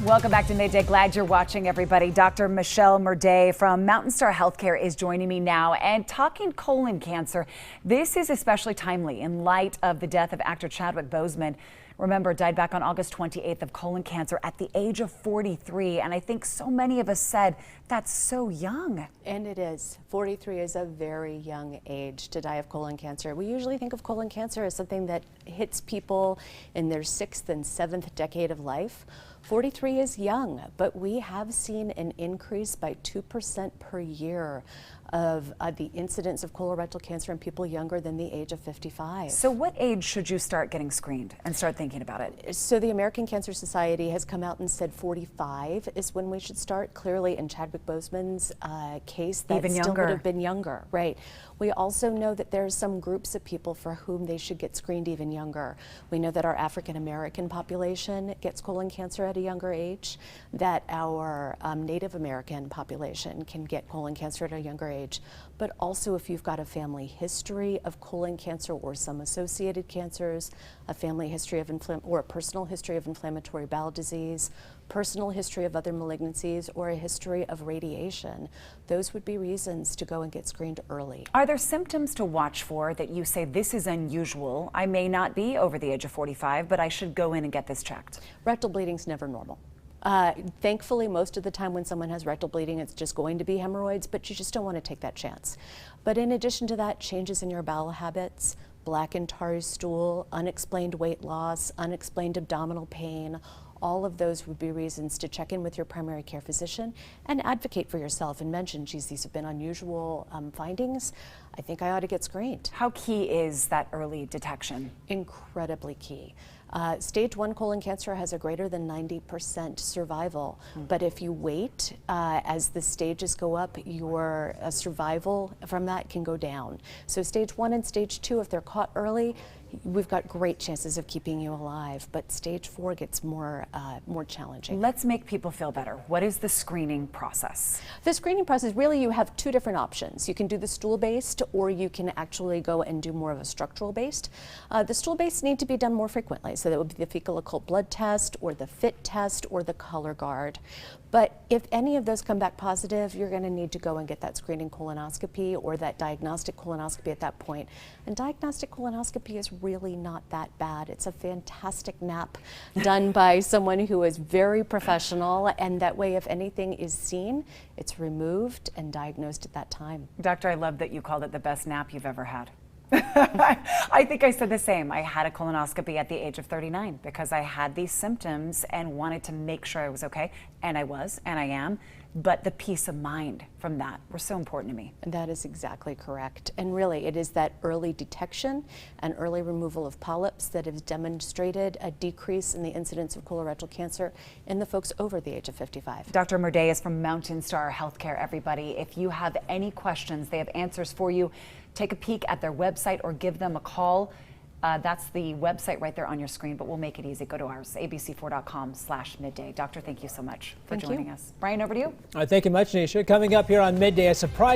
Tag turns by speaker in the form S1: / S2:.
S1: Welcome back to Midday. Glad you're watching, everybody. Dr. Midday from MountainStar Healthcare is joining me now and talking colon cancer. This is especially timely in light of the death of actor Chadwick Boseman. Remember, died back on August 28th of colon cancer at the age of 43. And I think so many of us said, that's so young.
S2: And it is. 43 is a very young age to die of colon cancer. We usually think of colon cancer as something that hits people in their 6th and 7th decade of life. 43 is young, but we have seen an increase by 2% per year of the incidence of colorectal cancer in people younger than the age of 55.
S1: So what age should you start getting screened and start thinking about it?
S2: So the American Cancer Society has come out and said 45 is when we should start. Clearly in Chadwick Boseman's case, that
S1: even
S2: still
S1: younger.
S2: would have been younger, right? We also know that there are some groups of people for whom they should get screened even younger. We know that our African American population gets colon cancer at a younger age, that our Native American population can get colon cancer at a younger age, but also if you've got a family history of colon cancer or some associated cancers, a family history of or a personal history of inflammatory bowel disease, personal history of other malignancies, or a history of radiation, those would be reasons to go and get screened early.
S1: Are there symptoms to watch for that you say this is unusual? I may not be over the age of 45, but I should go in and get this checked.
S2: Rectal bleeding's never normal. Thankfully, most of the time when someone has rectal bleeding, it's just going to be hemorrhoids, but you just don't want to take that chance. But in addition to that, changes in your bowel habits, black and tarry stool, unexplained weight loss, unexplained abdominal pain, all of those would be reasons to check in with your primary care physician and advocate for yourself and mention, geez, these have been unusual findings. I think I ought to get screened.
S1: How key is that early detection?
S2: Incredibly key. Stage 1 colon cancer has a greater than 90% survival, but if you wait, as the stages go up, your survival from that can go down. So stage 1 and stage 2, if they're caught early, we've got great chances of keeping you alive, but stage 4 gets more challenging.
S1: Let's make people feel better. What is the screening process?
S2: The screening process, really you have two different options. You can do the stool-based, or you can actually go and do more of a structural-based. The stool-based need to be done more frequently, so that would be the fecal occult blood test, or the FIT test, or the color guard. But if any of those come back positive, you're going to need to go and get that screening colonoscopy or that diagnostic colonoscopy at that point. And diagnostic colonoscopy is really not that bad. It's a fantastic nap done by someone who is very professional, and that way if anything is seen, it's removed and diagnosed at that time.
S1: Doctor, I love that you called it the best nap you've ever had. I think I said the same. I had a colonoscopy at the age of 39 because I had these symptoms and wanted to make sure I was okay, and I was, and I am. But the peace of mind from that were so important to me.
S2: That is exactly correct. And really, it is that early detection and early removal of polyps that has demonstrated a decrease in the incidence of colorectal cancer in the folks over the age of 55.
S1: Dr. Midday is from MountainStar Healthcare, everybody. If you have any questions, they have answers for you. Take a peek at their website or give them a call. That's the website right there on your screen, but we'll make it easy. Go to ours, abc4.com/midday. Doctor, thank you so much for joining us. Brian, over to you.
S3: Thank you much, Nisha. Coming up here on Midday, a surprise